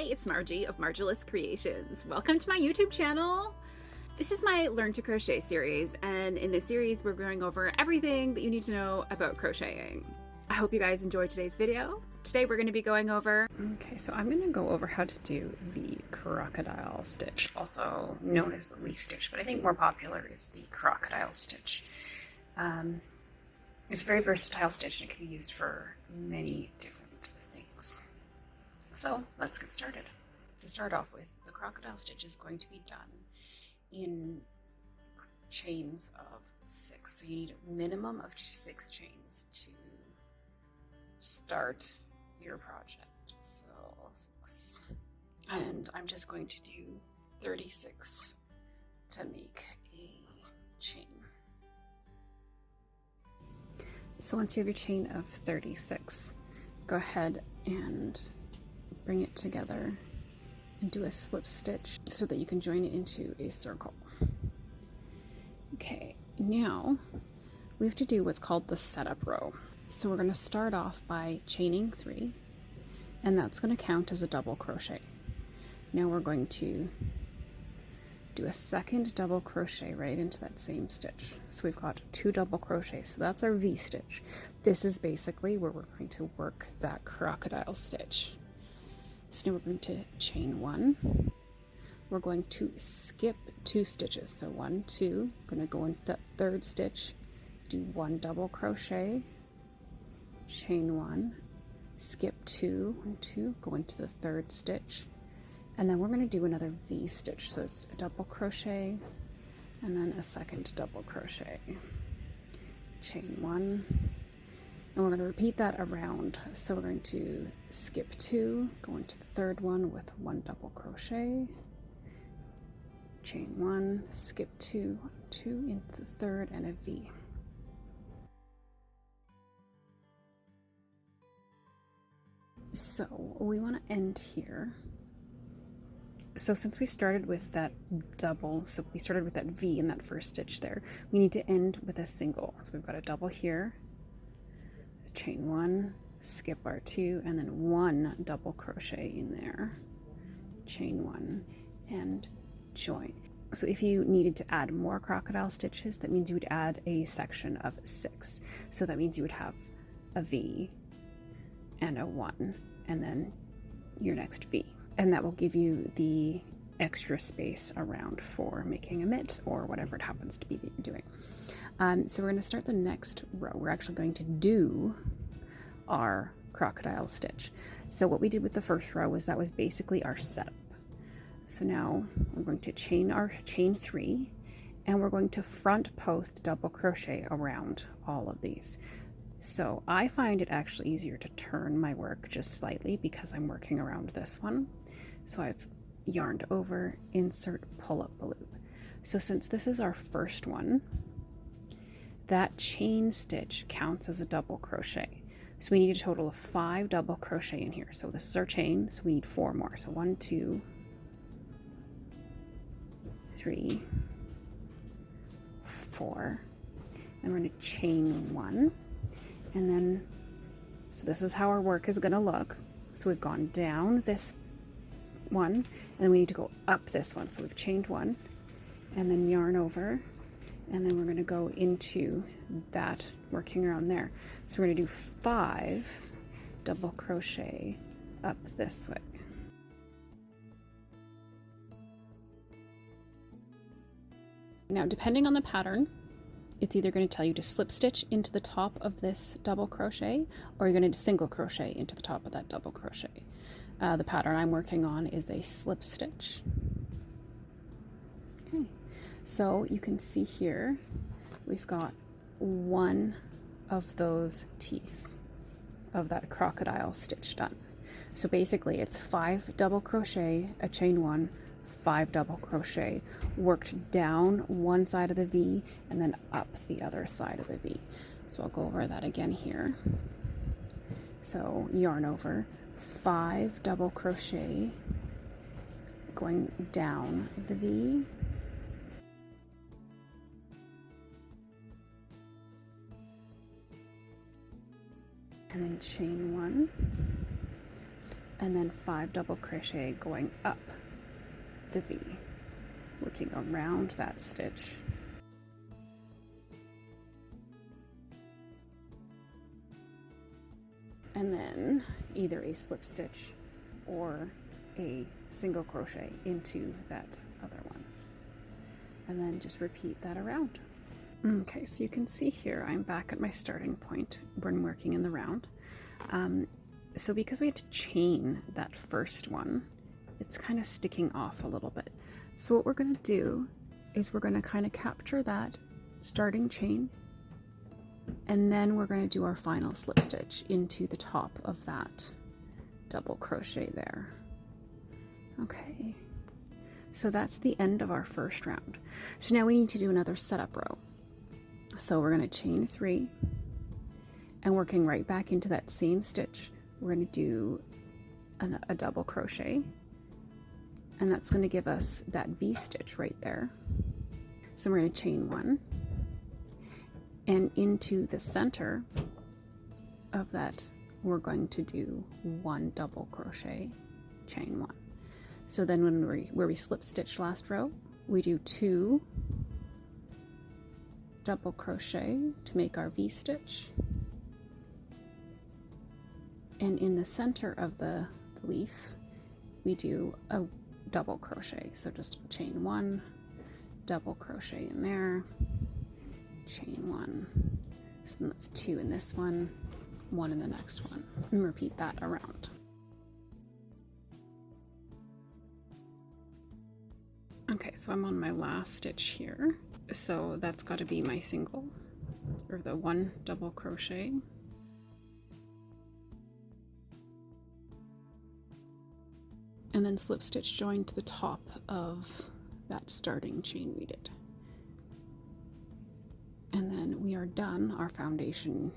Hi, it's Margie of Margeless Creations. Welcome to my YouTube channel. This is my Learn to Crochet series, and in this series we're going over everything that you need to know about crocheting. I hope you guys enjoyed today's video. Today we're going to be going over... Okay, so I'm going to go over how to do the crocodile stitch, also known as the leaf stitch, but I think more popular is the crocodile stitch. It's a very versatile stitch and it can be used for many different things. So let's get started. To start off with, the crocodile stitch is going to be done in chains of 6. So you need a minimum of 6 chains to start your project. So 6. And I'm just going to do 36 to make a chain. So once you have your chain of 36, go ahead and bring it together and do a slip stitch so that you can join it into a circle. Okay, now we have to do what's called the setup row. So we're going to start off by chaining 3, and that's going to count as a double crochet. Now we're going to do a second double crochet right into that same stitch. So we've got 2 double crochets, so that's our V stitch. This is basically where we're going to work that crocodile stitch. So now we're going to chain 1. We're going to skip 2 stitches. So 1, 2, going to go into that 3rd stitch, do 1 double crochet, chain 1, skip 2, 1, 2, go into the 3rd stitch, and then we're going to do another V stitch. So it's a double crochet and then a second double crochet, chain 1. And we're going to repeat that around. So we're going to skip 2, go into the 3rd one with 1 double crochet, chain 1, skip 2, 2 into the 3rd, and a V. So we want to end here. So since we started with that double, so we started with that V in that first stitch there, we need to end with a single. So we've got a double here, chain 1, skip our 2, and then 1 double crochet in there, chain 1, and join. So if you needed to add more crocodile stitches, that means you would add a section of 6. So that means you would have a V and a 1, and then your next V. And that will give you the extra space around for making a mitt or whatever it happens to be that you're doing. So we're going to start the next row. We're actually going to do our crocodile stitch. So what we did with the first row was that was basically our setup. So now we're going to chain 3, and we're going to front post double crochet around all of these. So I find it actually easier to turn my work just slightly because I'm working around this one. So I've yarned over, insert, pull up a loop. So since this is our first one, that chain stitch counts as a double crochet. So we need a total of 5 double crochet in here. So this is our chain, so we need 4 more. So 1, 2, 3, 4. And we're going to chain 1. And then, so this is how our work is going to look. So we've gone down this one, and then we need to go up this one. So we've chained 1, and then yarn over, and then we're going to go into that, working around there. So we're going to do 5 double crochet up this way. Now, depending on the pattern, it's either going to tell you to slip stitch into the top of this double crochet, or you're going to single crochet into the top of that double crochet. The pattern I'm working on is a slip stitch. Okay, so you can see here we've got 1 of those teeth of that crocodile stitch done. So basically it's 5 double crochet, a chain 1, 5 double crochet, worked down one side of the V and then up the other side of the V. So I'll go over that again here. So yarn over, 5 double crochet, going down the V, and then chain 1, and then 5 double crochet going up the V, working around that stitch. And then either a slip stitch or a single crochet into that other one. And then just repeat that around. Okay, so you can see here I'm back at my starting point when working in the round. So because we had to chain that first one, it's kind of sticking off a little bit. So what we're going to do is we're going to kind of capture that starting chain, and then we're going to do our final slip stitch into the top of that double crochet there. Okay, so that's the end of our first round. So now we need to do another setup row. So we're going to chain 3, and working right back into that same stitch, we're going to do a double crochet, and that's going to give us that V stitch right there. So we're going to chain 1, and into the center of that we're going to do 1 double crochet, chain 1. So then where we slip stitched last row, we do 2 double crochet to make our V stitch, and in the center of the leaf we do a double crochet. So just chain 1, double crochet in there, chain 1. So then that's 2 in this one, 1 in the next one, and repeat that around. Okay, so I'm on my last stitch here. So that's got to be my single, or the 1 double crochet. And then slip stitch join to the top of that starting chain we did. And then we are done our foundation,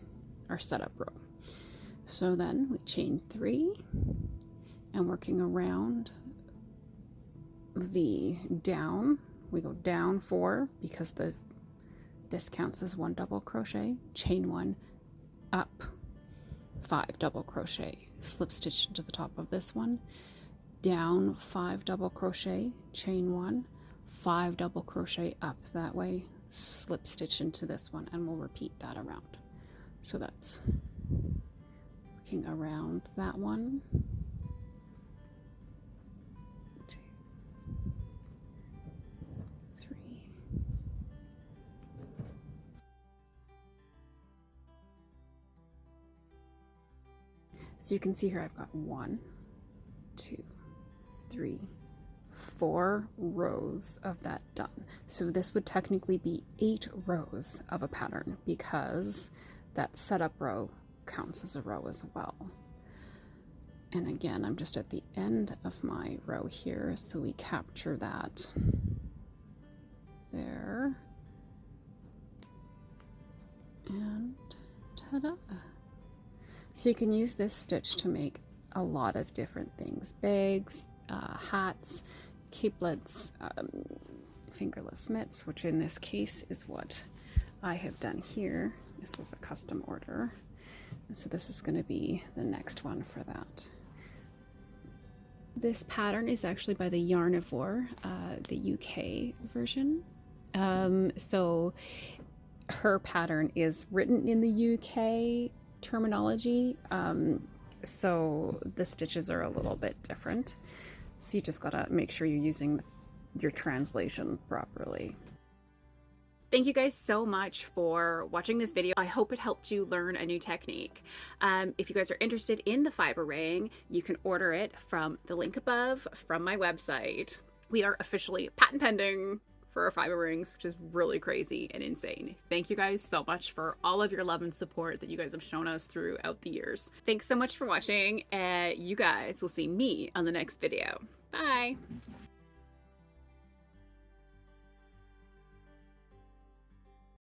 our setup row. So then we chain 3, and working around the down, we go down 4 because this counts as 1 double crochet, chain 1, up 5 double crochet, slip stitch to the top of this one, down 5 double crochet, chain 1, 5 double crochet up that way, slip stitch into this one, and we'll repeat that around. So that's working around that one, 2, 3, so you can see here I've got 1, 2, 3, 4 rows of that done. So this would technically be 8 rows of a pattern because that setup row counts as a row as well. And again, I'm just at the end of my row here, so we capture that there, and ta-da! So you can use this stitch to make a lot of different things: bags, hats, caplets, fingerless mitts, which in this case is what I have done here. This was a custom order, so this is going to be the next one for that. This pattern is actually by the Yarnivore, the UK version. So her pattern is written in the UK terminology, so the stitches are a little bit different. So you just gotta make sure you're using your translation properly. Thank you guys so much for watching this video. I hope it helped you learn a new technique. If you guys are interested in the fiber ring, you can order it from the link above from my website. We are officially patent pending for our fiber rings, which is really crazy and insane. Thank you guys so much for all of your love and support that you guys have shown us throughout the years. Thanks so much for watching, and you guys will see me on the next video. Bye!